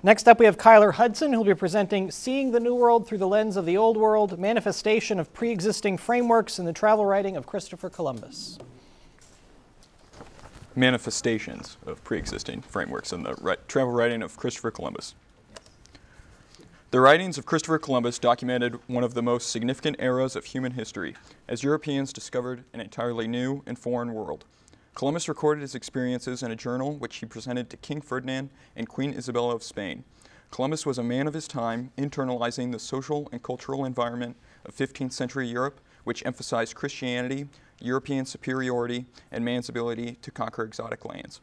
Next up, we have Kyler Hudson, who will be presenting Seeing the New World Through the Lens of the Old World, Manifestation of Pre-Existing Frameworks in the Travel Writing of Christopher Columbus. Manifestations of pre-existing frameworks in the travel writing of Christopher Columbus. The writings of Christopher Columbus documented one of the most significant eras of human history, as Europeans discovered an entirely new and foreign world. Columbus recorded his experiences in a journal which he presented to King Ferdinand and Queen Isabella of Spain. Columbus was a man of his time, internalizing the social and cultural environment of 15th century Europe, which emphasized Christianity, European superiority, and man's ability to conquer exotic lands.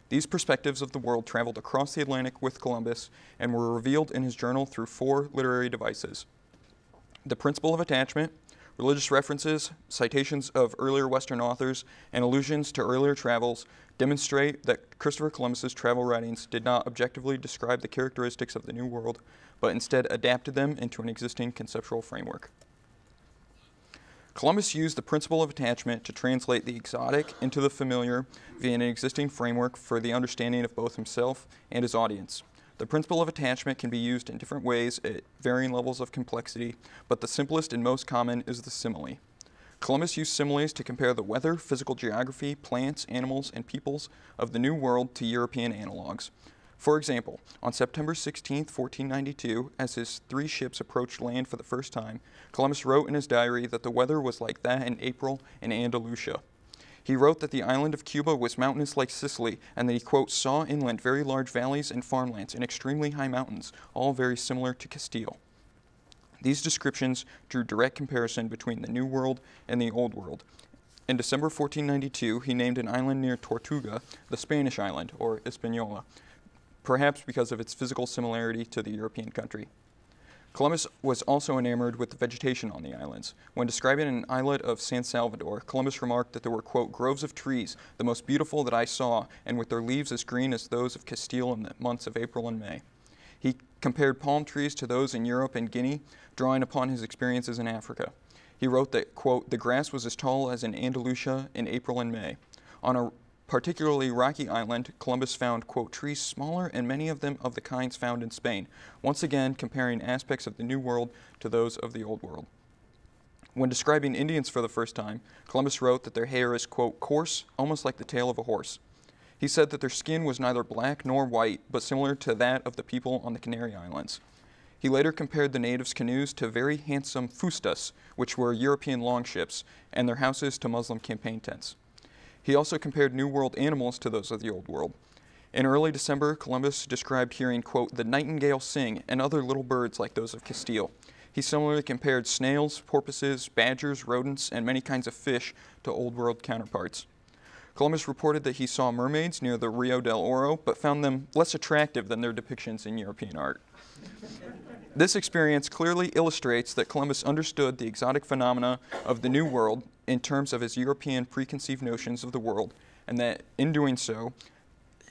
These perspectives of the world traveled across the Atlantic with Columbus and were revealed in his journal through 4 literary devices: the principle of attachment, religious references, citations of earlier Western authors, and allusions to earlier travels demonstrate that Christopher Columbus's travel writings did not objectively describe the characteristics of the New World, but instead adapted them into an existing conceptual framework. Columbus used the principle of attachment to translate the exotic into the familiar via an existing framework for the understanding of both himself and his audience. The principle of attachment can be used in different ways at varying levels of complexity, but the simplest and most common is the simile. Columbus used similes to compare the weather, physical geography, plants, animals, and peoples of the New World to European analogs. For example, on September 16, 1492, as his 3 ships approached land for the first time, Columbus wrote in his diary that the weather was like that in April in Andalusia. He wrote that the island of Cuba was mountainous like Sicily, and that he, quote, saw inland very large valleys and farmlands and extremely high mountains, all very similar to Castile. These descriptions drew direct comparison between the New World and the Old World. In December 1492, he named an island near Tortuga the Spanish island, or Hispaniola, perhaps because of its physical similarity to the European country. Columbus was also enamored with the vegetation on the islands. When describing an islet of San Salvador, Columbus remarked that there were, quote, groves of trees, the most beautiful that I saw, and with their leaves as green as those of Castile in the months of April and May. He compared palm trees to those in Europe and Guinea, drawing upon his experiences in Africa. He wrote that, quote, the grass was as tall as in Andalusia in April and May. On a particularly rocky island, Columbus found, quote, trees smaller and many of them of the kinds found in Spain, once again comparing aspects of the New World to those of the Old World. When describing Indians for the first time, Columbus wrote that their hair is, quote, coarse, almost like the tail of a horse. He said that their skin was neither black nor white, but similar to that of the people on the Canary Islands. He later compared the natives' canoes to very handsome fustas, which were European longships, and their houses to Muslim campaign tents. He also compared New World animals to those of the Old World. In early December, Columbus described hearing, quote, the nightingale sing and other little birds like those of Castile. He similarly compared snails, porpoises, badgers, rodents, and many kinds of fish to Old World counterparts. Columbus reported that he saw mermaids near the Rio del Oro, but found them less attractive than their depictions in European art. This experience clearly illustrates that Columbus understood the exotic phenomena of the New World in terms of his European preconceived notions of the world, and that in doing so,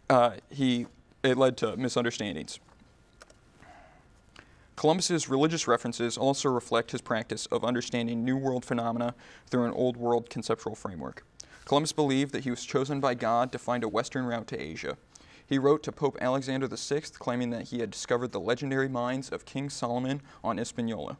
it led to misunderstandings. Columbus's religious references also reflect his practice of understanding New World phenomena through an Old World conceptual framework. Columbus believed that he was chosen by God to find a western route to Asia. He wrote to Pope Alexander VI, claiming that he had discovered the legendary mines of King Solomon on Hispaniola.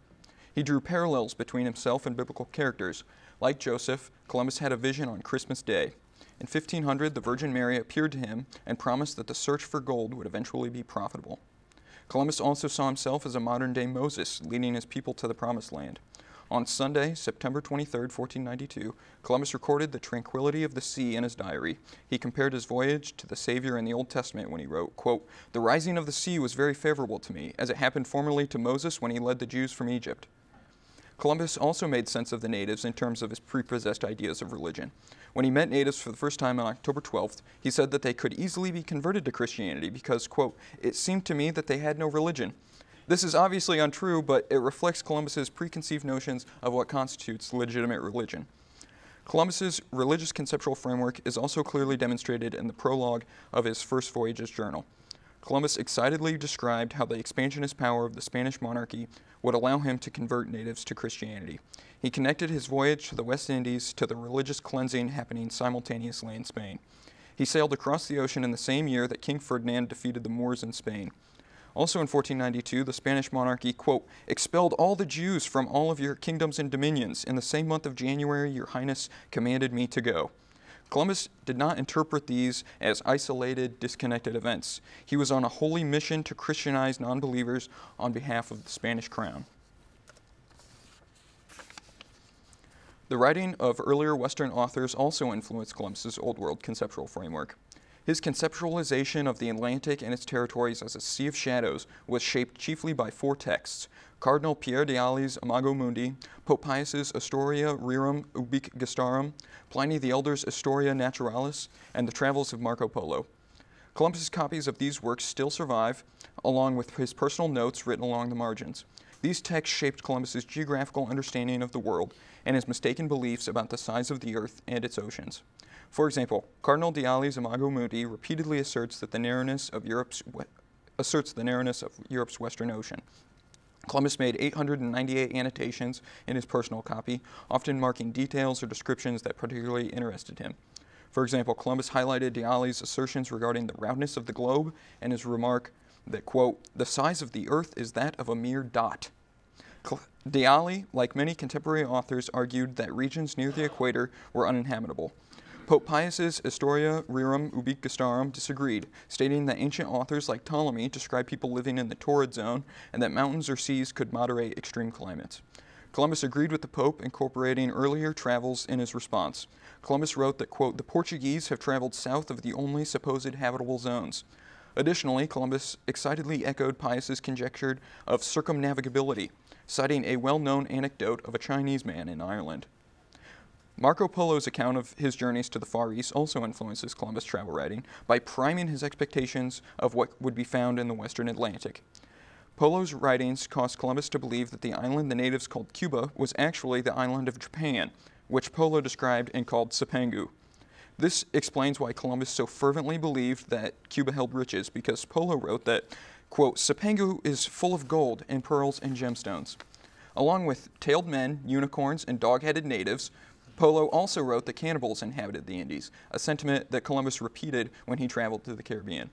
He drew parallels between himself and biblical characters. Like Joseph, Columbus had a vision on Christmas Day. In 1500, the Virgin Mary appeared to him and promised that the search for gold would eventually be profitable. Columbus also saw himself as a modern-day Moses, leading his people to the Promised Land. On Sunday, September 23, 1492, Columbus recorded the tranquility of the sea in his diary. He compared his voyage to the Savior in the Old Testament when he wrote, quote, the rising of the sea was very favorable to me, as it happened formerly to Moses when he led the Jews from Egypt. Columbus also made sense of the natives in terms of his prepossessed ideas of religion. When he met natives for the first time on October 12th, he said that they could easily be converted to Christianity because, quote, it seemed to me that they had no religion. This is obviously untrue, but it reflects Columbus's preconceived notions of what constitutes legitimate religion. Columbus's religious conceptual framework is also clearly demonstrated in the prologue of his First Voyages journal. Columbus excitedly described how the expansionist power of the Spanish monarchy would allow him to convert natives to Christianity. He connected his voyage to the West Indies to the religious cleansing happening simultaneously in Spain. He sailed across the ocean in the same year that King Ferdinand defeated the Moors in Spain. Also in 1492, the Spanish monarchy, quote, expelled all the Jews from all of your kingdoms and dominions. In the same month of January, your highness commanded me to go. Columbus did not interpret these as isolated, disconnected events. He was on a holy mission to Christianize non-believers on behalf of the Spanish crown. The writing of earlier Western authors also influenced Columbus's Old World conceptual framework. His conceptualization of the Atlantic and its territories as a sea of shadows was shaped chiefly by four texts: Cardinal Pier de Ali's Imago Mundi, Pope Pius's Historia Rerum Ubique Gestarum, Pliny the Elder's Historia Naturalis, and the Travels of Marco Polo. Columbus's copies of these works still survive, along with his personal notes written along the margins. These texts shaped Columbus's geographical understanding of the world and his mistaken beliefs about the size of the earth and its oceans. For example, Cardinal de Ali's Imago Mundi repeatedly asserts the narrowness of Europe's western ocean. Columbus made 898 annotations in his personal copy, often marking details or descriptions that particularly interested him. For example, Columbus highlighted de Ali's assertions regarding the roundness of the globe and his remark that, quote, the size of the earth is that of a mere dot. De Ali, like many contemporary authors, argued that regions near the equator were uninhabitable. Pope Pius's Historia Rerum Ubique Gestarum disagreed, stating that ancient authors like Ptolemy described people living in the torrid zone and that mountains or seas could moderate extreme climates. Columbus agreed with the Pope, incorporating earlier travels in his response. Columbus wrote that, quote, the Portuguese have traveled south of the only supposed habitable zones. Additionally, Columbus excitedly echoed Pius's conjecture of circumnavigability, citing a well-known anecdote of a Chinese man in Ireland. Marco Polo's account of his journeys to the Far East also influences Columbus' travel writing by priming his expectations of what would be found in the Western Atlantic. Polo's writings caused Columbus to believe that the island the natives called Cuba was actually the island of Japan, which Polo described and called Cipangu. This explains why Columbus so fervently believed that Cuba held riches, because Polo wrote that, quote, Cipangu is full of gold and pearls and gemstones. Along with tailed men, unicorns, and dog-headed natives, Polo also wrote that cannibals inhabited the Indies, a sentiment that Columbus repeated when he traveled to the Caribbean.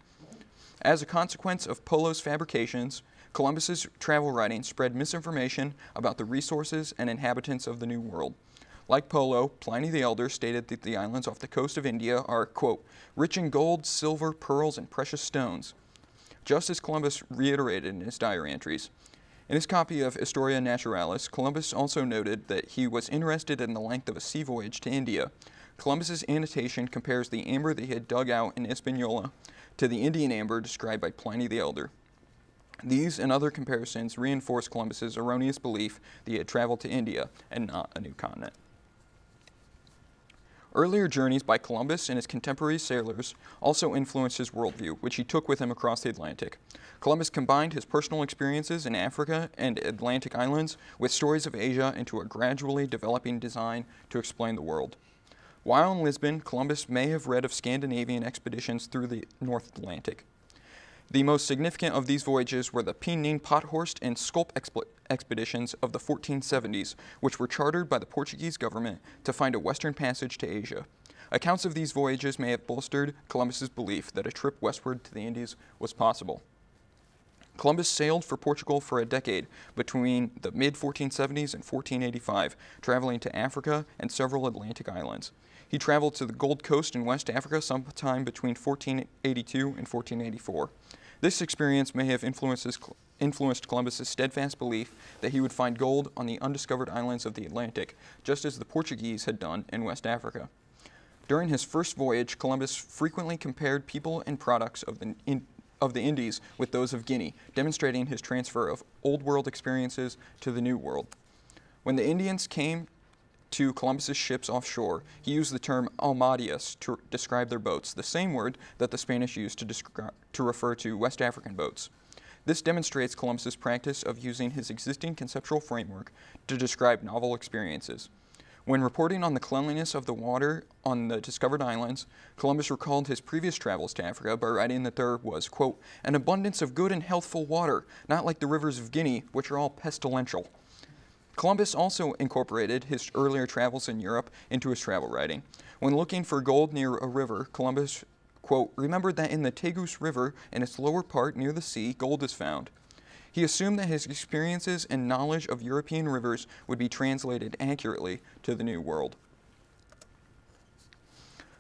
As a consequence of Polo's fabrications, Columbus's travel writing spread misinformation about the resources and inhabitants of the New World. Like Polo, Pliny the Elder stated that the islands off the coast of India are, quote, rich in gold, silver, pearls, and precious stones, just as Columbus reiterated in his diary entries. In his copy of Historia Naturalis, Columbus also noted that he was interested in the length of a sea voyage to India. Columbus's annotation compares the amber that he had dug out in Hispaniola to the Indian amber described by Pliny the Elder. These and other comparisons reinforce Columbus's erroneous belief that he had traveled to India and not a new continent. Earlier journeys by Columbus and his contemporary sailors also influenced his worldview, which he took with him across the Atlantic. Columbus combined his personal experiences in Africa and Atlantic islands with stories of Asia into a gradually developing design to explain the world. While in Lisbon, Columbus may have read of Scandinavian expeditions through the North Atlantic. The most significant of these voyages were the Pinning Pothorst and Sculp expeditions of the 1470s, which were chartered by the Portuguese government to find a western passage to Asia. Accounts of these voyages may have bolstered Columbus's belief that a trip westward to the Indies was possible. Columbus sailed for Portugal for a decade between the mid-1470s and 1485, traveling to Africa and several Atlantic islands. He traveled to the Gold Coast in West Africa sometime between 1482 and 1484. This experience may have influenced Columbus's steadfast belief that he would find gold on the undiscovered islands of the Atlantic, just as the Portuguese had done in West Africa. During his first voyage, Columbus frequently compared people and products of the Indies with those of Guinea, demonstrating his transfer of Old World experiences to the New World. When the Indians came to Columbus's ships offshore, he used the term almadias to describe their boats, the same word that the Spanish used to refer to West African boats. This demonstrates Columbus's practice of using his existing conceptual framework to describe novel experiences. When reporting on the cleanliness of the water on the discovered islands, Columbus recalled his previous travels to Africa by writing that there was, quote, an abundance of good and healthful water, not like the rivers of Guinea, which are all pestilential. Columbus also incorporated his earlier travels in Europe into his travel writing. When looking for gold near a river, Columbus quote, remembered that in the Tagus River, in its lower part near the sea, gold is found. He assumed that his experiences and knowledge of European rivers would be translated accurately to the New World.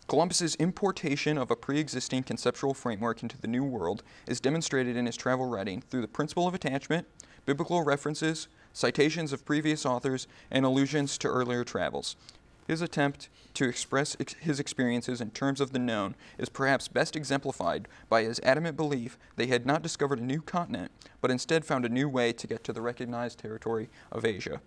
Columbus's importation of a pre-existing conceptual framework into the New World is demonstrated in his travel writing through the principle of attachment, biblical references, citations of previous authors, and allusions to earlier travels. His attempt to express his experiences in terms of the known is perhaps best exemplified by his adamant belief that he had not discovered a new continent, but instead found a new way to get to the recognized territory of Asia.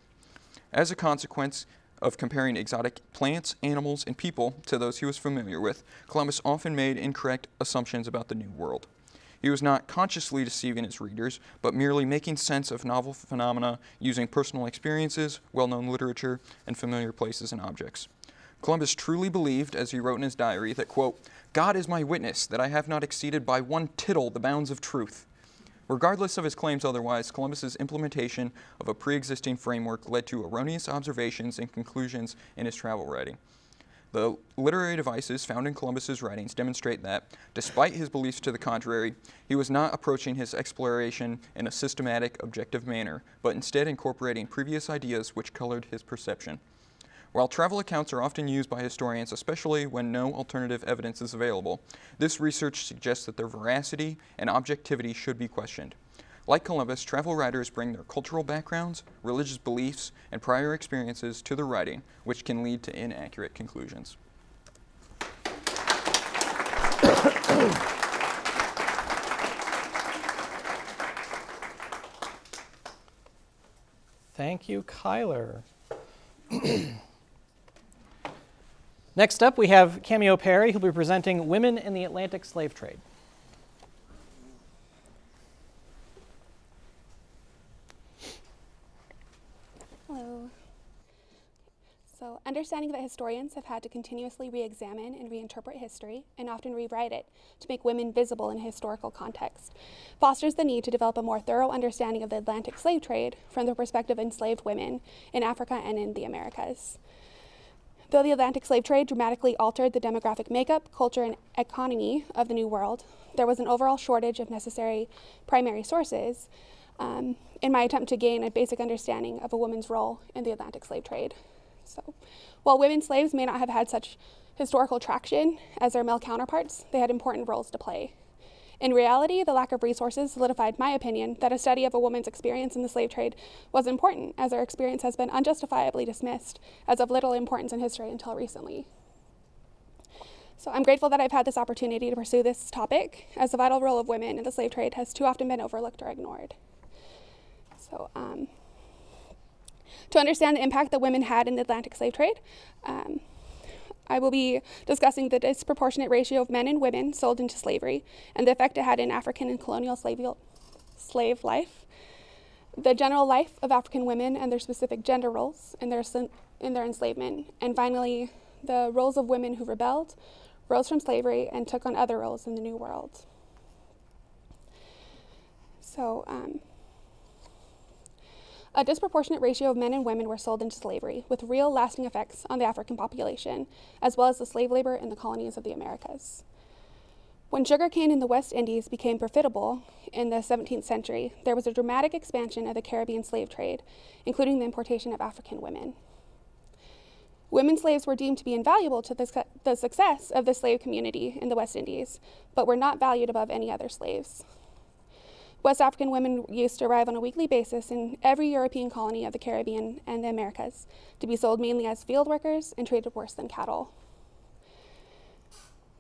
As a consequence of comparing exotic plants, animals, and people to those he was familiar with, Columbus often made incorrect assumptions about the New World. He was not consciously deceiving his readers, but merely making sense of novel phenomena using personal experiences, well-known literature, and familiar places and objects. Columbus truly believed, as he wrote in his diary, that, quote, God is my witness that I have not exceeded by one tittle the bounds of truth. Regardless of his claims otherwise, Columbus's implementation of a pre-existing framework led to erroneous observations and conclusions in his travel writing. The literary devices found in Columbus's writings demonstrate that, despite his beliefs to the contrary, he was not approaching his exploration in a systematic, objective manner, but instead incorporating previous ideas which colored his perception. While travel accounts are often used by historians, especially when no alternative evidence is available, this research suggests that their veracity and objectivity should be questioned. Like Columbus, travel writers bring their cultural backgrounds, religious beliefs, and prior experiences to the writing, which can lead to inaccurate conclusions. Thank you, Kyler. Next up, we have Cameo Perry, who'll be presenting Women in the Atlantic Slave Trade. Hello. So, understanding that historians have had to continuously re-examine and reinterpret history, and often rewrite it to make women visible in a historical context, fosters the need to develop a more thorough understanding of the Atlantic slave trade from the perspective of enslaved women in Africa and in the Americas. Though the Atlantic slave trade dramatically altered the demographic makeup, culture, and economy of the New World, there was an overall shortage of necessary primary sources in my attempt to gain a basic understanding of a woman's role in the Atlantic slave trade. So, while women slaves may not have had such historical traction as their male counterparts, they had important roles to play. In reality, the lack of resources solidified my opinion that a study of a woman's experience in the slave trade was important, as their experience has been unjustifiably dismissed as of little importance in history until recently. So I'm grateful that I've had this opportunity to pursue this topic, as the vital role of women in the slave trade has too often been overlooked or ignored. So, to understand the impact that women had in the Atlantic slave trade, I will be discussing the disproportionate ratio of men and women sold into slavery and the effect it had in African and colonial slave life, the general life of African women and their specific gender roles in their enslavement, and finally, the roles of women who rebelled, rose from slavery, and took on other roles in the New World. So, a disproportionate ratio of men and women were sold into slavery, with real lasting effects on the African population, as well as the slave labor in the colonies of the Americas. When sugarcane in the West Indies became profitable in the 17th century, there was a dramatic expansion of the Caribbean slave trade, including the importation of African women. Women slaves were deemed to be invaluable to the success of the slave community in the West Indies, but were not valued above any other slaves. West African women used to arrive on a weekly basis in every European colony of the Caribbean and the Americas to be sold mainly as field workers and treated worse than cattle.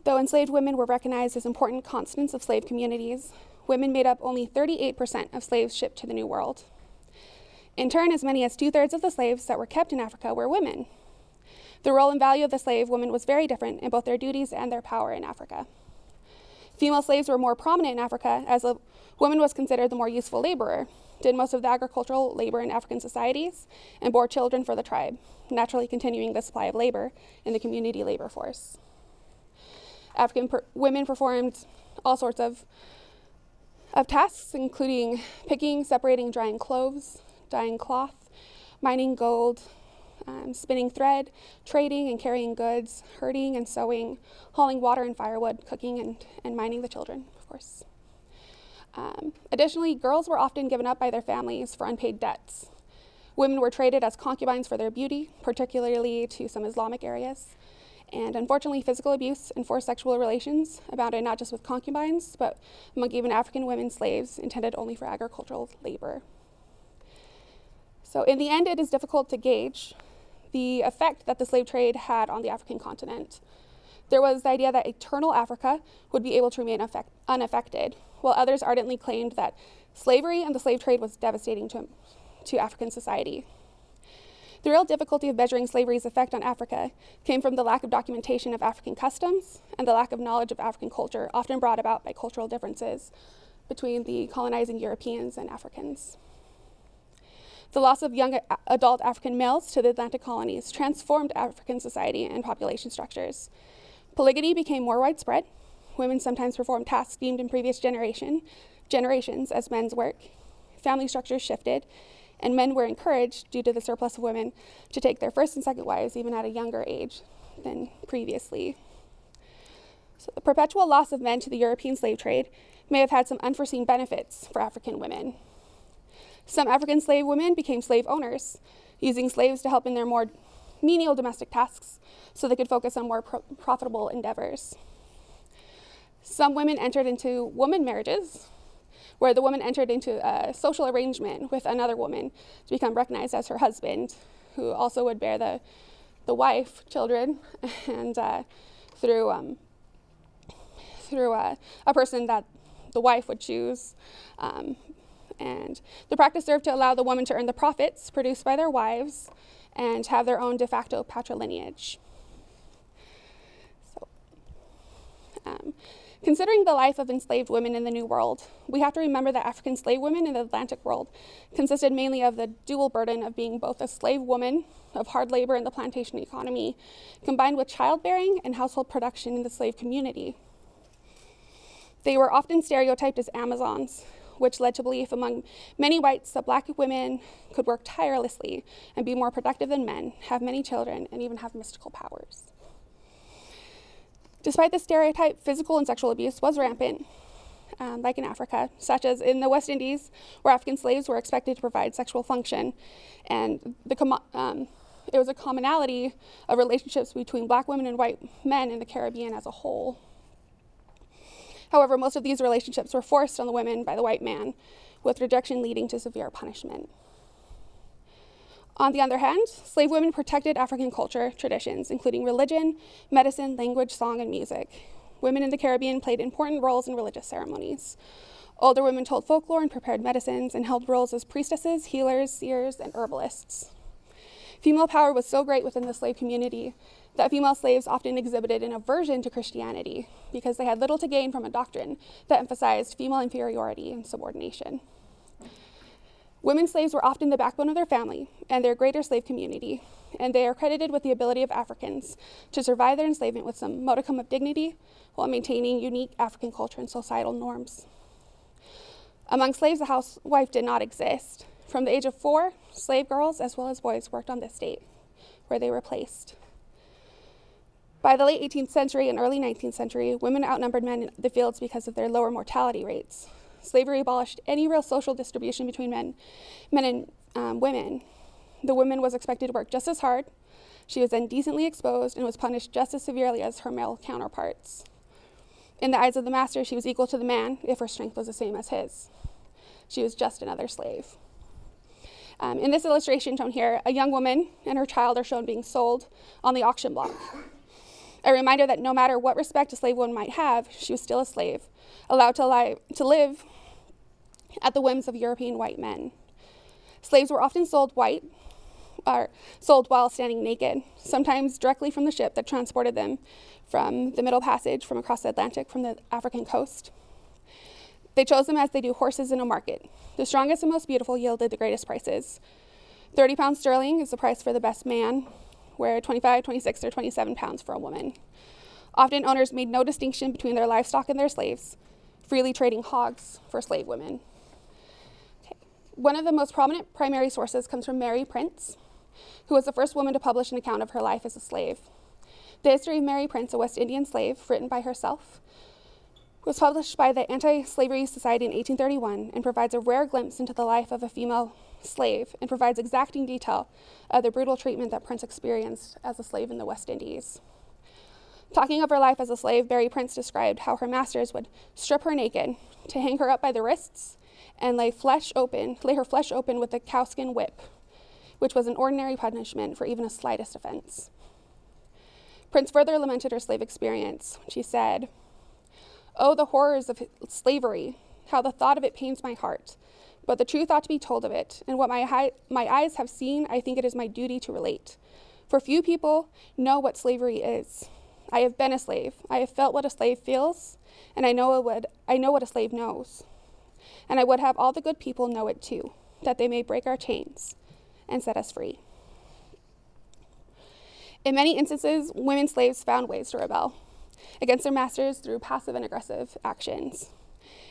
Though enslaved women were recognized as important constants of slave communities, women made up only 38% of slaves shipped to the New World. In turn, as many as 2/3 of the slaves that were kept in Africa were women. The role and value of the slave woman was very different in both their duties and their power in Africa. Female slaves were more prominent in Africa, as a woman was considered the more useful laborer, did most of the agricultural labor in African societies, and bore children for the tribe, naturally continuing the supply of labor in the community labor force. African women performed all sorts of tasks, including picking, separating, drying cloves, dyeing cloth, mining gold, spinning thread, trading and carrying goods, herding and sewing, hauling water and firewood, cooking and minding the children, of course. Additionally, girls were often given up by their families for unpaid debts. Women were traded as concubines for their beauty, particularly to some Islamic areas. And unfortunately, physical abuse and forced sexual relations abounded not just with concubines, but among even African women slaves intended only for agricultural labor. So in the end, it is difficult to gauge the effect that the slave trade had on the African continent. There was the idea that eternal Africa would be able to remain unaffected, while others ardently claimed that slavery and the slave trade was devastating to African society. The real difficulty of measuring slavery's effect on Africa came from the lack of documentation of African customs and the lack of knowledge of African culture, often brought about by cultural differences between the colonizing Europeans and Africans. The loss of young adult African males to the Atlantic colonies transformed African society and population structures. Polygamy became more widespread. Women sometimes performed tasks deemed in previous generations as men's work. Family structures shifted, and men were encouraged, due to the surplus of women, to take their first and second wives even at a younger age than previously. So the perpetual loss of men to the European slave trade may have had some unforeseen benefits for African women. Some African slave women became slave owners, using slaves to help in their more menial domestic tasks so they could focus on more profitable endeavors. Some women entered into woman marriages, where the woman entered into a social arrangement with another woman to become recognized as her husband, who also would bear the wife children, and through a person that the wife would choose. And the practice served to allow the woman to earn the profits produced by their wives and have their own de facto patrilineage. Considering the life of enslaved women in the New World, we have to remember that African slave women in the Atlantic world consisted mainly of the dual burden of being both a slave woman of hard labor in the plantation economy, combined with childbearing and household production in the slave community. They were often stereotyped as Amazons, which led to belief among many whites that Black women could work tirelessly and be more productive than men, have many children, and even have mystical powers. Despite this stereotype, physical and sexual abuse was rampant, like in Africa, such as in the West Indies, where African slaves were expected to provide sexual function, and it was a commonality of relationships between Black women and white men in the Caribbean as a whole. However, most of these relationships were forced on the women by the white man, with rejection leading to severe punishment. On the other hand, slave women protected African culture traditions, including religion, medicine, language, song, and music. Women in the Caribbean played important roles in religious ceremonies. Older women told folklore and prepared medicines and held roles as priestesses, healers, seers, and herbalists. Female power was so great within the slave community that female slaves often exhibited an aversion to Christianity because they had little to gain from a doctrine that emphasized female inferiority and subordination. Women slaves were often the backbone of their family and their greater slave community, and they are credited with the ability of Africans to survive their enslavement with some modicum of dignity while maintaining unique African culture and societal norms. Among slaves, the housewife did not exist. From the age of 4, slave girls as well as boys worked on the estate where they were placed. By the late 18th century and early 19th century, women outnumbered men in the fields because of their lower mortality rates. Slavery abolished any real social distribution between men and women. The woman was expected to work just as hard. She was then decently exposed and was punished just as severely as her male counterparts. In the eyes of the master, she was equal to the man if her strength was the same as his. She was just another slave. In this illustration shown here, a young woman and her child are shown being sold on the auction block. A reminder that no matter what respect a slave woman might have, she was still a slave, allowed to live at the whims of European white men. Slaves were often sold while standing naked, sometimes directly from the ship that transported them from the Middle Passage from across the Atlantic from the African coast. They chose them as they do horses in a market. The strongest and most beautiful yielded the greatest prices. 30 pounds sterling is the price for the best man, where 25, 26, or 27 pounds for a woman. Often owners made no distinction between their livestock and their slaves, freely trading hogs for slave women. Okay. One of the most prominent primary sources comes from Mary Prince, who was the first woman to publish an account of her life as a slave. The History of Mary Prince, a West Indian Slave, written by herself, was published by the Anti-Slavery Society in 1831 and provides a rare glimpse into the life of a female slave and provides exacting detail of the brutal treatment that Prince experienced as a slave in the West Indies. Talking of her life as a slave, Mary Prince described how her masters would strip her naked to hang her up by the wrists and lay her flesh open with a cowskin whip, which was an ordinary punishment for even a slightest offense. Prince further lamented her slave experience. She said, "Oh, the horrors of slavery, how the thought of it pains my heart. But the truth ought to be told of it, and what my eyes have seen, I think it is my duty to relate. For few people know what slavery is. I have been a slave. I have felt what a slave feels, and I know what a slave knows. And I would have all the good people know it too, that they may break our chains and set us free." In many instances, women slaves found ways to rebel against their masters through passive and aggressive actions.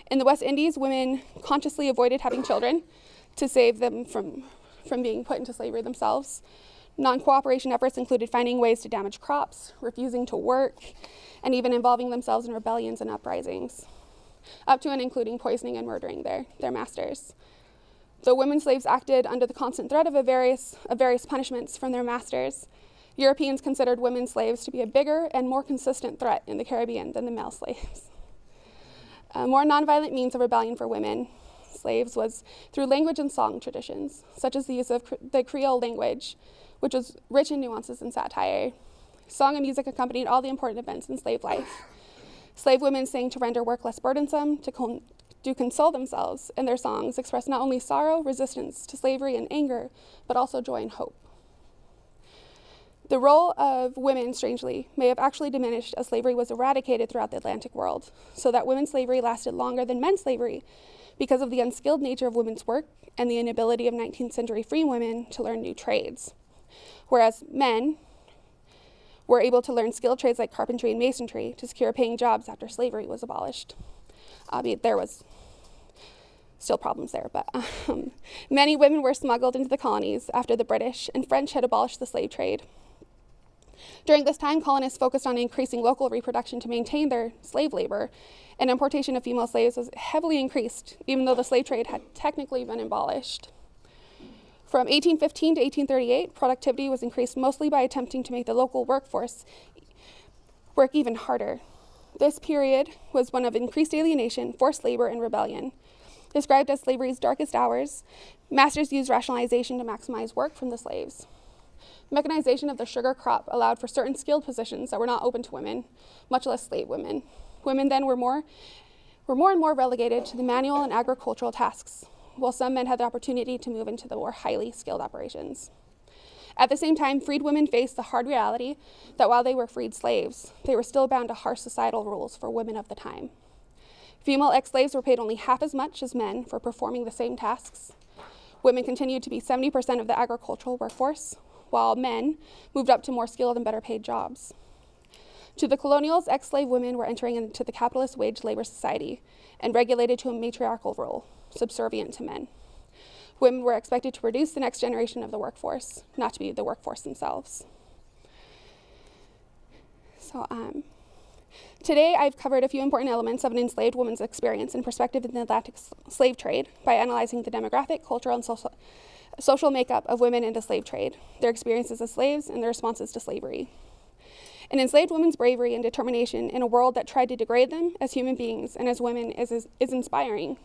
In the West Indies, women consciously avoided having children to save them from being put into slavery themselves. Non-cooperation efforts included finding ways to damage crops, refusing to work, and even involving themselves in rebellions and uprisings, up to and including poisoning and murdering their masters. Though women slaves acted under the constant threat of various punishments from their masters, Europeans considered women slaves to be a bigger and more consistent threat in the Caribbean than the male slaves. A more nonviolent means of rebellion for women slaves was through language and song traditions, such as the use of the Creole language, which was rich in nuances and satire. Song and music accompanied all the important events in slave life. Slave women sang to render work less burdensome, to console themselves, and their songs expressed not only sorrow, resistance to slavery, and anger, but also joy and hope. The role of women, strangely, may have actually diminished as slavery was eradicated throughout the Atlantic world, so that women's slavery lasted longer than men's slavery because of the unskilled nature of women's work and the inability of 19th century free women to learn new trades. Whereas men were able to learn skilled trades like carpentry and masonry to secure paying jobs after slavery was abolished. Albeit there was still problems there, but many women were smuggled into the colonies after the British and French had abolished the slave trade. During this time, colonists focused on increasing local reproduction to maintain their slave labor, and importation of female slaves was heavily increased, even though the slave trade had technically been abolished. From 1815 to 1838, productivity was increased mostly by attempting to make the local workforce work even harder. This period was one of increased alienation, forced labor, and rebellion. Described as slavery's darkest hours, masters used rationalization to maximize work from the slaves. Mechanization of the sugar crop allowed for certain skilled positions that were not open to women, much less slave women. Women then were more and more relegated to the manual and agricultural tasks, while some men had the opportunity to move into the more highly skilled operations. At the same time, freed women faced the hard reality that while they were freed slaves, they were still bound to harsh societal rules for women of the time. Female ex-slaves were paid only half as much as men for performing the same tasks. Women continued to be 70% of the agricultural workforce, while men moved up to more skilled and better paid jobs. To the colonials, ex-slave women were entering into the capitalist wage labor society and regulated to a matriarchal role, subservient to men. Women were expected to produce the next generation of the workforce, not to be the workforce themselves. So, today I've covered a few important elements of an enslaved woman's experience and perspective in the Atlantic slave trade by analyzing the demographic, cultural, and social makeup of women in the slave trade, their experiences as slaves, and their responses to slavery. An enslaved woman's bravery and determination in a world that tried to degrade them as human beings and as women is inspiring.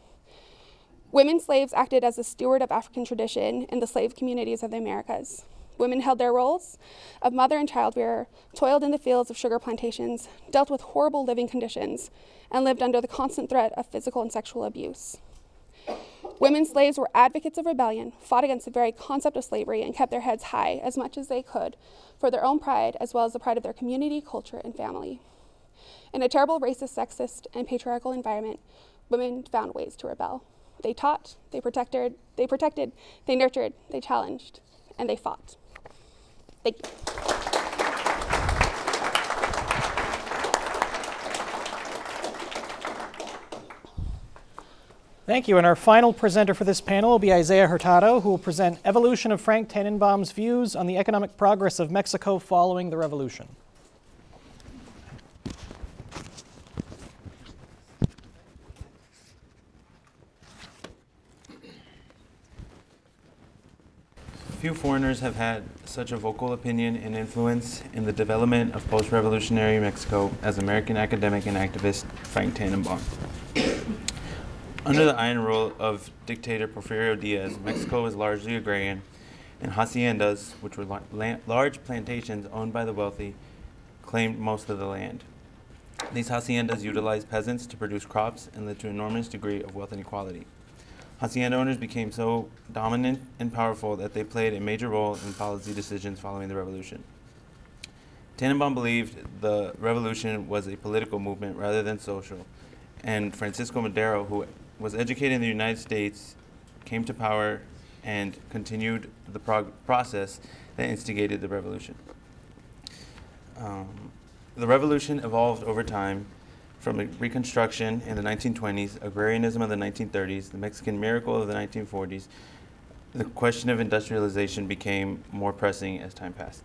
Women slaves acted as a steward of African tradition in the slave communities of the Americas. Women held their roles of mother and child bearer, toiled in the fields of sugar plantations, dealt with horrible living conditions, and lived under the constant threat of physical and sexual abuse. Women slaves were advocates of rebellion, fought against the very concept of slavery, and kept their heads high as much as they could for their own pride as well as the pride of their community, culture, and family. In a terrible racist, sexist, and patriarchal environment, women found ways to rebel. They taught, they protected, they nurtured, they challenged, and they fought. Thank you. Thank you. And our final presenter for this panel will be Isaiah Hurtado, who will present Evolution of Frank Tannenbaum's Views on the Economic Progress of Mexico Following the Revolution. Few foreigners have had such a vocal opinion and influence in the development of post-revolutionary Mexico as American academic and activist Frank Tannenbaum. Under the iron rule of dictator Porfirio Diaz, Mexico was largely agrarian, and haciendas, which were large plantations owned by the wealthy, claimed most of the land. These haciendas utilized peasants to produce crops and led to an enormous degree of wealth inequality. Hacienda owners became so dominant and powerful that they played a major role in policy decisions following the revolution. Tannenbaum believed the revolution was a political movement rather than social, and Francisco Madero, who was educated in the United States, came to power and continued the process that instigated the revolution. The revolution evolved over time from Reconstruction in the 1920s, agrarianism of the 1930s, the Mexican miracle of the 1940s. The question of industrialization became more pressing as time passed.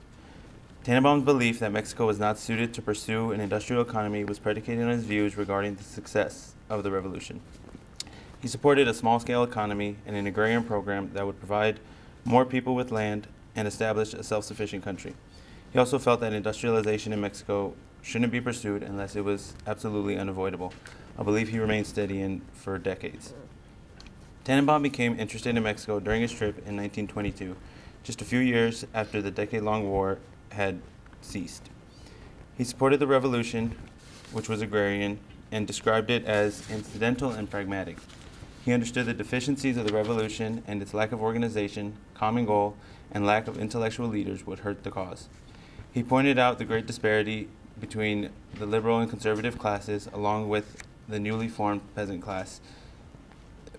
Tannenbaum's belief that Mexico was not suited to pursue an industrial economy was predicated on his views regarding the success of the revolution. He supported a small-scale economy and an agrarian program that would provide more people with land and establish a self-sufficient country. He also felt that industrialization in Mexico shouldn't be pursued unless it was absolutely unavoidable, a belief he remained steady in for decades. Tannenbaum became interested in Mexico during his trip in 1922, just a few years after the decade-long war had ceased. He supported the revolution, which was agrarian, and described it as incidental and pragmatic. He understood the deficiencies of the revolution and its lack of organization, common goal, and lack of intellectual leaders would hurt the cause. He pointed out the great disparity between the liberal and conservative classes, along with the newly formed peasant class,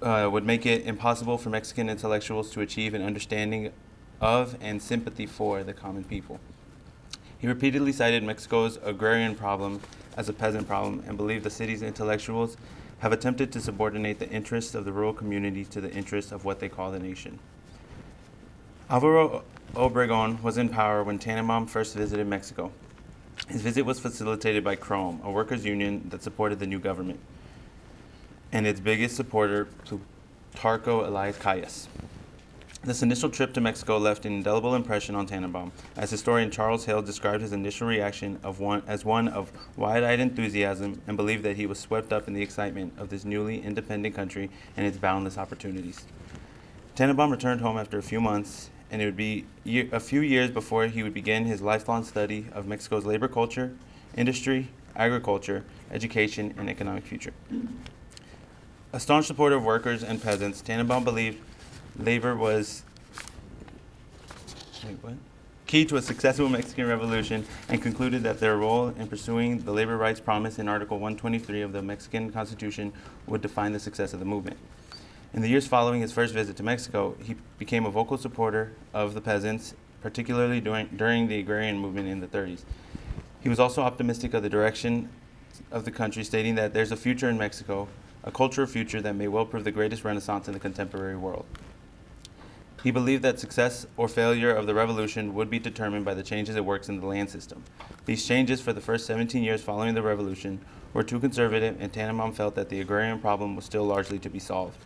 would make it impossible for Mexican intellectuals to achieve an understanding of and sympathy for the common people. He repeatedly cited Mexico's agrarian problem as a peasant problem and believed the city's intellectuals have attempted to subordinate the interests of the rural community to the interests of what they call the nation. Alvaro Obregon was in power when Tannenbaum first visited Mexico. His visit was facilitated by CROM, a workers' union that supported the new government, and its biggest supporter, Plutarco Elias Calles. This initial trip to Mexico left an indelible impression on Tannenbaum, as historian Charles Hale described his initial reaction as one of wide-eyed enthusiasm and believed that he was swept up in the excitement of this newly independent country and its boundless opportunities. Tannenbaum returned home after a few months, and it would be a few years before he would begin his lifelong study of Mexico's labor culture, industry, agriculture, education, and economic future. A staunch supporter of workers and peasants, Tannenbaum believed labor was key to a successful Mexican revolution and concluded that their role in pursuing the labor rights promised in Article 123 of the Mexican Constitution would define the success of the movement. In the years following his first visit to Mexico, he became a vocal supporter of the peasants, particularly during the agrarian movement in the 30s. He was also optimistic of the direction of the country, stating that there's a future in Mexico, a cultural future that may well prove the greatest renaissance in the contemporary world. He believed that success or failure of the revolution would be determined by the changes it works in the land system. These changes for the first 17 years following the revolution were too conservative, and Tannenbaum felt that the agrarian problem was still largely to be solved.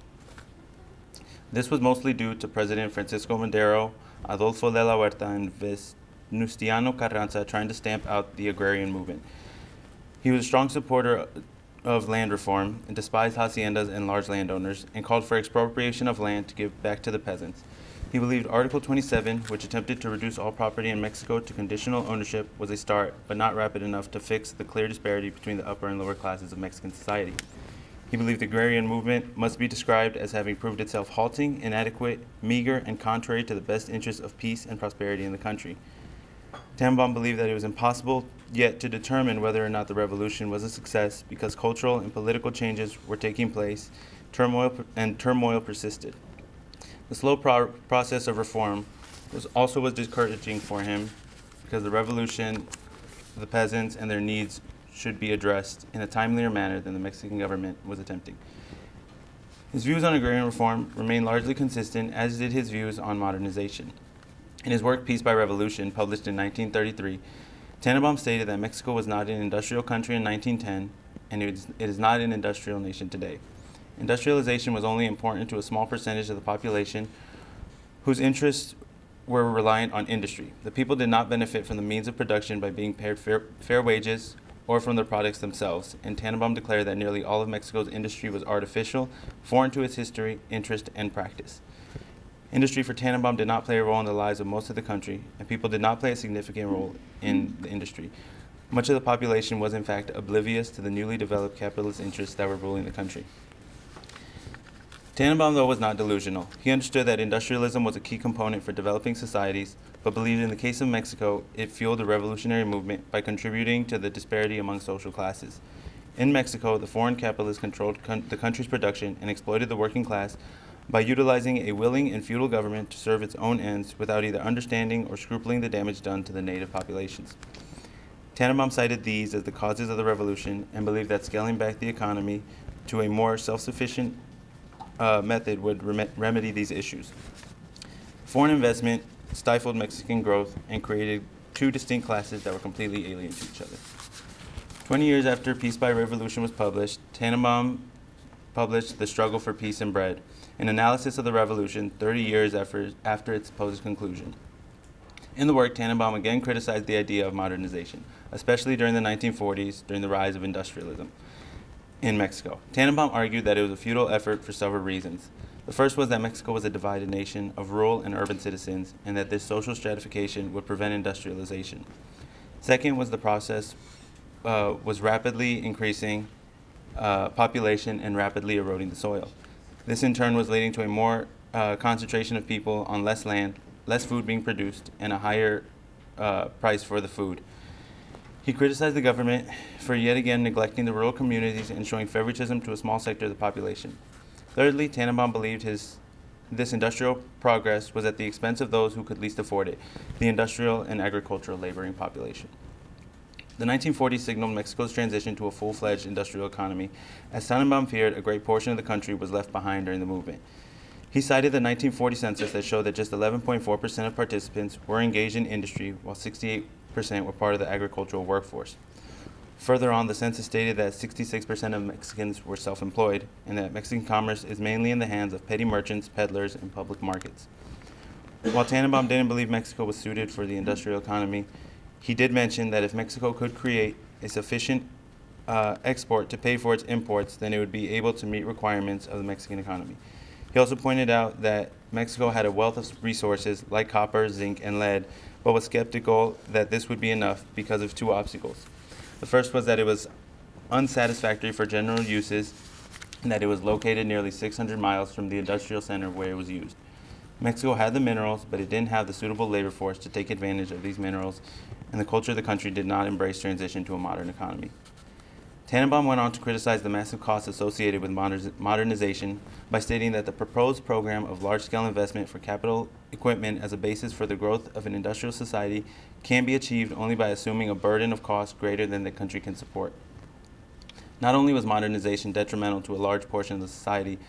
This was mostly due to President Francisco Madero, Adolfo de la Huerta, and Venustiano Carranza trying to stamp out the agrarian movement. He was a strong supporter of land reform and despised haciendas and large landowners, and called for expropriation of land to give back to the peasants. He believed Article 27, which attempted to reduce all property in Mexico to conditional ownership, was a start, but not rapid enough to fix the clear disparity between the upper and lower classes of Mexican society. He believed the agrarian movement must be described as having proved itself halting, inadequate, meager, and contrary to the best interests of peace and prosperity in the country. Tannenbaum believed that it was impossible yet to determine whether or not the revolution was a success because cultural and political changes were taking place, turmoil persisted. The slow process of reform was discouraging for him because the revolution, the peasants, and their needs should be addressed in a timelier manner than the Mexican government was attempting. His views on agrarian reform remain largely consistent, as did his views on modernization. In his work Peace by Revolution, published in 1933, Tannenbaum stated that Mexico was not an industrial country in 1910, and it is not an industrial nation today. Industrialization was only important to a small percentage of the population whose interests were reliant on industry. The people did not benefit from the means of production by being paid fair wages or from the products themselves, and Tannenbaum declared that nearly all of Mexico's industry was artificial, foreign to its history, interest, and practice. Industry for Tannenbaum did not play a role in the lives of most of the country, and people did not play a significant role in the industry. Much of the population was in fact oblivious to the newly developed capitalist interests that were ruling the country. Tannenbaum, though, was not delusional. He understood that industrialism was a key component for developing societies, but believed in the case of Mexico, it fueled a revolutionary movement by contributing to the disparity among social classes. In Mexico, the foreign capitalists controlled the country's production and exploited the working class by utilizing a willing and feudal government to serve its own ends without either understanding or scrupling the damage done to the native populations. Tannenbaum cited these as the causes of the revolution and believed that scaling back the economy to a more self-sufficient method would remedy these issues. Foreign investment stifled Mexican growth and created two distinct classes that were completely alien to each other. 20 years after Peace by Revolution was published, Tannenbaum published The Struggle for Peace and Bread, an analysis of the revolution 30 years after its supposed conclusion. In the work, Tannenbaum again criticized the idea of modernization, especially during the 1940s, during the rise of industrialism in Mexico. Tannenbaum argued that it was a futile effort for several reasons. The first was that Mexico was a divided nation of rural and urban citizens, and that this social stratification would prevent industrialization. Second was the process was rapidly increasing population and rapidly eroding the soil. This in turn was leading to a more concentration of people on less land, less food being produced, and a higher price for the food. He criticized the government for yet again neglecting the rural communities and showing favoritism to a small sector of the population. Thirdly, Tannenbaum believed this industrial progress was at the expense of those who could least afford it, the industrial and agricultural laboring population. The 1940s signaled Mexico's transition to a full-fledged industrial economy, as Tannenbaum feared a great portion of the country was left behind during the movement. He cited the 1940 census that showed that just 11.4% of participants were engaged in industry, while 68% were part of the agricultural workforce. Further on, the census stated that 66% of Mexicans were self-employed, and that Mexican commerce is mainly in the hands of petty merchants, peddlers, and public markets. While Tannenbaum didn't believe Mexico was suited for the industrial economy, he did mention that if Mexico could create a sufficient export to pay for its imports, then it would be able to meet requirements of the Mexican economy. He also pointed out that Mexico had a wealth of resources like copper, zinc, and lead, but was skeptical that this would be enough because of two obstacles. The first was that it was unsatisfactory for general uses and that it was located nearly 600 miles from the industrial center where it was used. Mexico had the minerals, but it didn't have the suitable labor force to take advantage of these minerals, and the culture of the country did not embrace transition to a modern economy. Tannenbaum went on to criticize the massive costs associated with modernization by stating that the proposed program of large-scale investment for capital equipment as a basis for the growth of an industrial society can be achieved only by assuming a burden of cost greater than the country can support. Not only was modernization detrimental to a large portion of the society,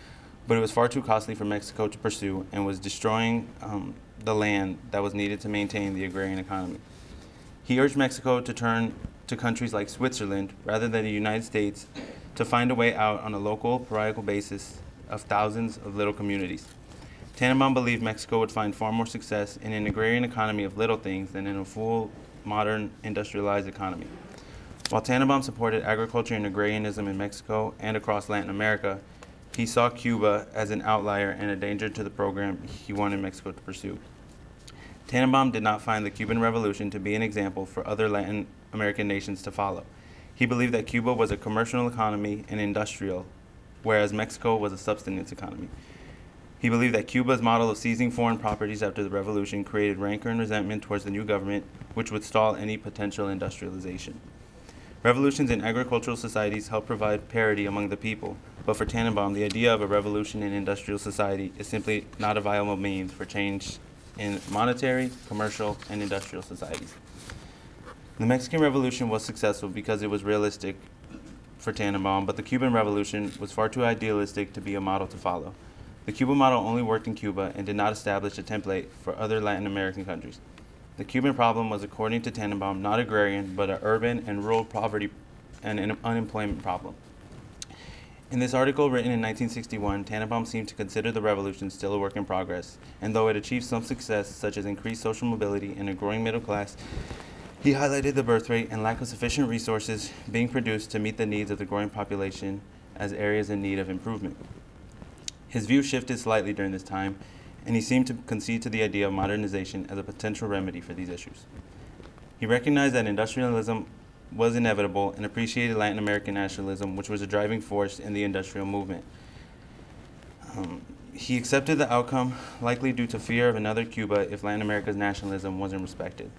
but it was far too costly for Mexico to pursue and was destroying the land that was needed to maintain the agrarian economy. He urged Mexico to turn to countries like Switzerland rather than the United States to find a way out on a local, parochial basis of thousands of little communities. Tannenbaum believed Mexico would find far more success in an agrarian economy of little things than in a full, modern, industrialized economy. While Tannenbaum supported agriculture and agrarianism in Mexico and across Latin America, he saw Cuba as an outlier and a danger to the program he wanted Mexico to pursue. Tannenbaum did not find the Cuban Revolution to be an example for other Latin American nations to follow. He believed that Cuba was a commercial economy and industrial, whereas Mexico was a subsistence economy. He believed that Cuba's model of seizing foreign properties after the revolution created rancor and resentment towards the new government, which would stall any potential industrialization. Revolutions in agricultural societies help provide parity among the people, but for Tannenbaum, the idea of a revolution in industrial society is simply not a viable means for change in monetary, commercial, and industrial societies. The Mexican Revolution was successful because it was realistic for Tannenbaum, but the Cuban Revolution was far too idealistic to be a model to follow. The Cuban model only worked in Cuba and did not establish a template for other Latin American countries. The Cuban problem was, according to Tannenbaum, not agrarian, but an urban and rural poverty and an unemployment problem. In this article written in 1961, Tannenbaum seemed to consider the revolution still a work in progress, and though it achieved some success, such as increased social mobility and a growing middle class, he highlighted the birth rate and lack of sufficient resources being produced to meet the needs of the growing population as areas in need of improvement. His view shifted slightly during this time, and he seemed to concede to the idea of modernization as a potential remedy for these issues. He recognized that industrialism was inevitable and appreciated Latin American nationalism, which was a driving force in the industrial movement. He accepted the outcome, likely due to fear of another Cuba if Latin America's nationalism wasn't respected.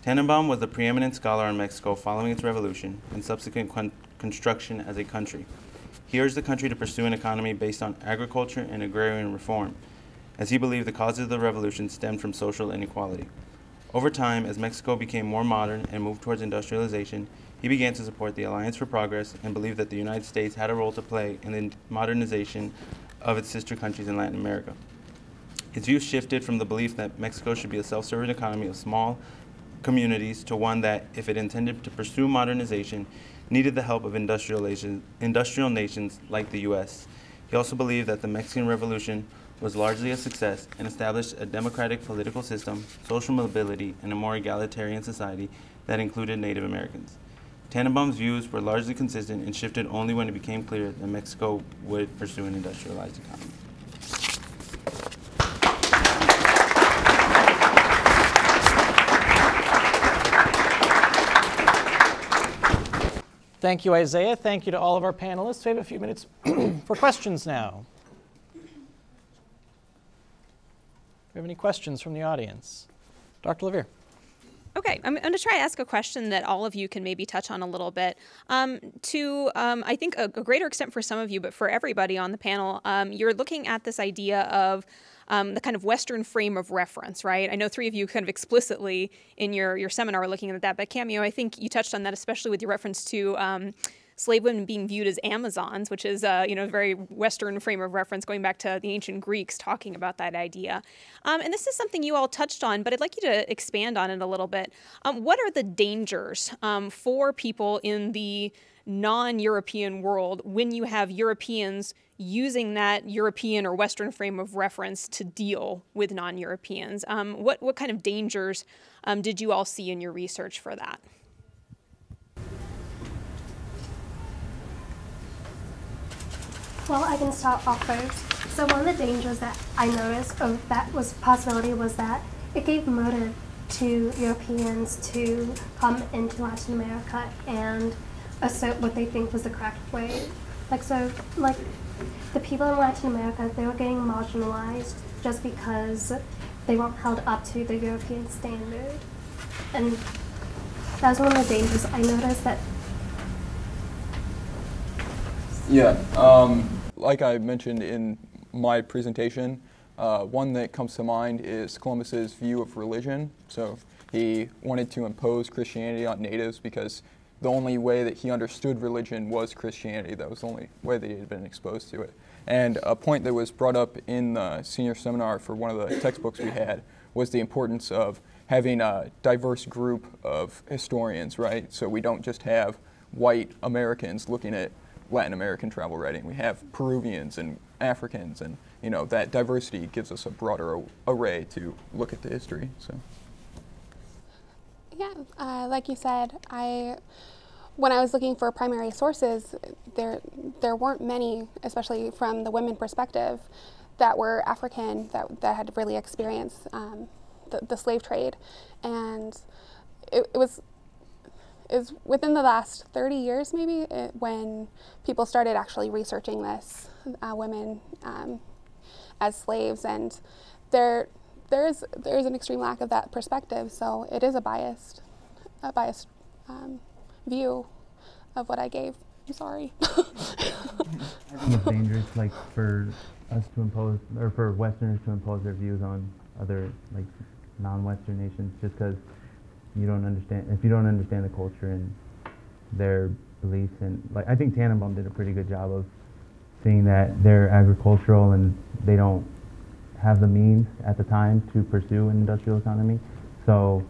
Tannenbaum was the preeminent scholar on Mexico following its revolution and subsequent construction as a country. He urged the country to pursue an economy based on agriculture and agrarian reform, as he believed the causes of the revolution stemmed from social inequality. Over time, as Mexico became more modern and moved towards industrialization, he began to support the Alliance for Progress and believed that the United States had a role to play in the modernization of its sister countries in Latin America. His views shifted from the belief that Mexico should be a self-serving economy of small communities to one that, if it intended to pursue modernization, needed the help of industrial nations like the U.S. He also believed that the Mexican Revolution was largely a success and established a democratic political system, social mobility, and a more egalitarian society that included Native Americans. Tannenbaum's views were largely consistent and shifted only when it became clear that Mexico would pursue an industrialized economy. Thank you, Isaiah. Thank you to all of our panelists. We have a few minutes for questions now. Do we have any questions from the audience? Dr. Levere. Okay, I'm going to try to ask a question that all of you can maybe touch on a little bit. I think, a greater extent for some of you, but for everybody on the panel, you're looking at this idea of the kind of Western frame of reference, right? I know three of you kind of explicitly in your seminar are looking at that, but Cameo, I think you touched on that, especially with your reference to slave women being viewed as Amazons, which is a very Western frame of reference going back to the ancient Greeks talking about that idea. And this is something you all touched on, but I'd like you to expand on it a little bit. What are the dangers for people in the non-European world when you have Europeans using that European or Western frame of reference to deal with non-Europeans? What kind of dangers did you all see in your research for that? Well, I can start off first. So one of the dangers that I noticed of that was possibility was that it gave motive to Europeans to come into Latin America and assert what they think was the correct way. Like the people in Latin America, they were getting marginalized just because they weren't held up to the European standard. And that was one of the dangers I noticed that. Yeah, like I mentioned in my presentation, one that comes to mind is Columbus's view of religion. So he wanted to impose Christianity on natives because the only way that he understood religion was Christianity. That was the only way that he had been exposed to it. And a point that was brought up in the senior seminar for one of the textbooks we had was the importance of having a diverse group of historians, right? So we don't just have white Americans looking at Latin American travel writing. We have Peruvians and Africans, and that diversity gives us a broader array to look at the history. So. Yeah, like you said, when I was looking for primary sources, there weren't many, especially from the women perspective, that were African that had really experienced the slave trade, and it was within the last 30 years maybe when people started actually researching this, women as slaves, and there is an extreme lack of that perspective, so it is a biased view of what I gave. I'm sorry. I think it's dangerous, like, for us to impose, or for Westerners to impose their views on other, like, non-Western nations, just because you don't understand, if you don't understand the culture and their beliefs. And like, I think Tannenbaum did a pretty good job of seeing that they're agricultural and they don't have the means at the time to pursue an industrial economy. So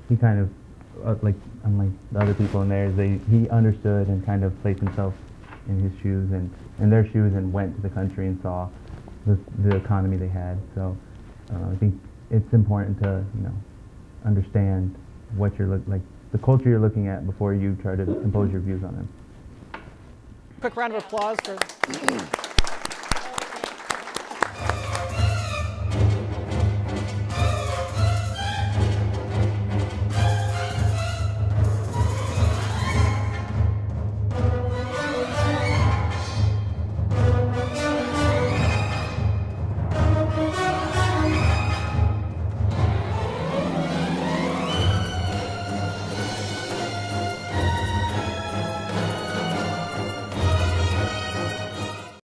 he kind of, like unlike the other people in there, he understood and kind of placed himself in his shoes and in their shoes and went to the country and saw the economy they had. So I think it's important to understand what you're like the culture you're looking at before you try to impose your views on them. Quick round of applause for